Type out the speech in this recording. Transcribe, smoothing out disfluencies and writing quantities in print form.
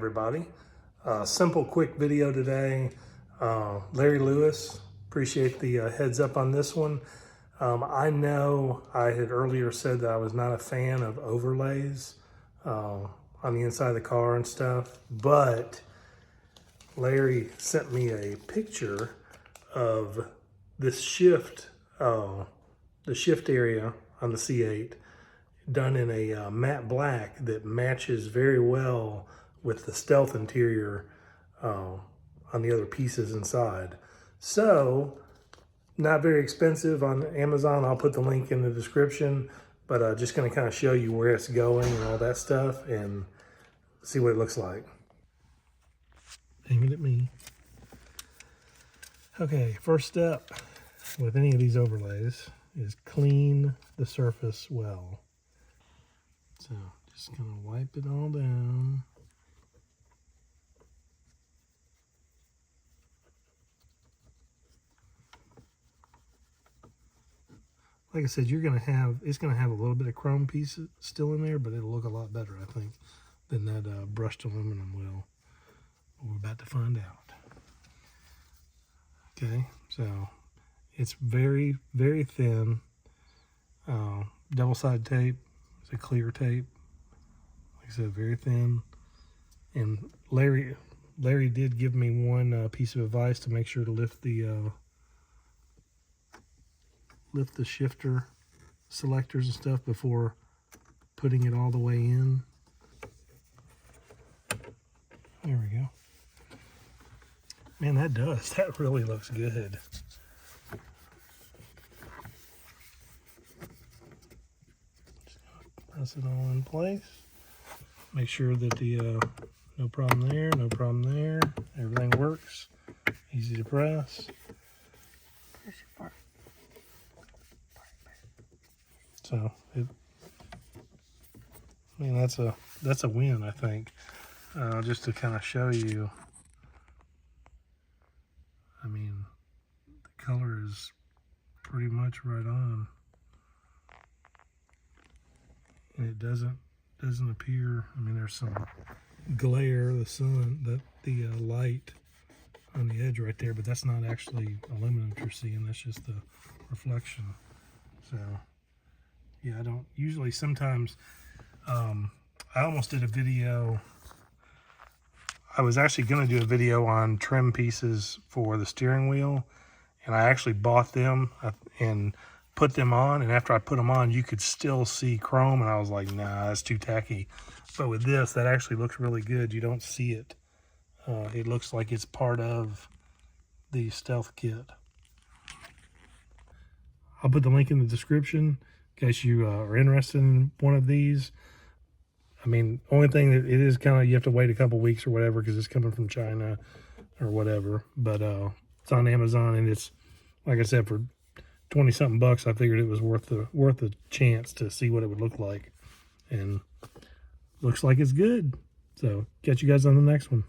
everybody. Simple, quick video today. Larry Lewis, appreciate the heads up on this one. I know I had earlier said that I was not a fan of overlays on the inside of the car and stuff, but Larry sent me a picture of this shift, the shift area on the C8, done in a matte black that matches very well with the stealth interior on the other pieces inside. So, not very expensive on Amazon. I'll put the link in the description, but just gonna kind of show you where it's going and all that stuff and see what it looks like. Aim it at me. Okay, first step with any of these overlays is clean the surface well. So just gonna wipe it all down. Like I said, it's gonna have a little bit of chrome pieces still in there, but it'll look a lot better, I think, than that brushed aluminum will. We're about to find out. Okay, so it's very, very thin. Double-sided tape. It's a clear tape. Like I said, very thin. And Larry did give me one piece of advice to make sure to lift the shifter selectors and stuff before putting it all the way in. There we go. Man, that really looks good. Just gonna press it all in place. Make sure that the no problem there, no problem there. Everything works. Easy to press. So that's a win, I think. Just to kind of show you. I mean, the color is pretty much right on, and it doesn't appear. I mean, there's some glare, the sun, the light on the edge right there, but that's not actually aluminum you're seeing. That's just the reflection. So, yeah, I don't usually. Sometimes, I almost did a video. I was actually going to do a video on trim pieces for the steering wheel, and I actually bought them and put them on, and after I put them on, you could still see chrome, and I was like, nah, that's too tacky. But with this, that actually looks really good. You don't see it. It looks like it's part of the stealth kit. I'll put the link in the description in case you are interested in one of these. I mean, only thing that it is kind of, you have to wait a couple weeks or whatever because it's coming from China or whatever. But it's on Amazon, and it's, like I said, for 20-something bucks, I figured it was worth the chance to see what it would look like. And looks like it's good. So catch you guys on the next one.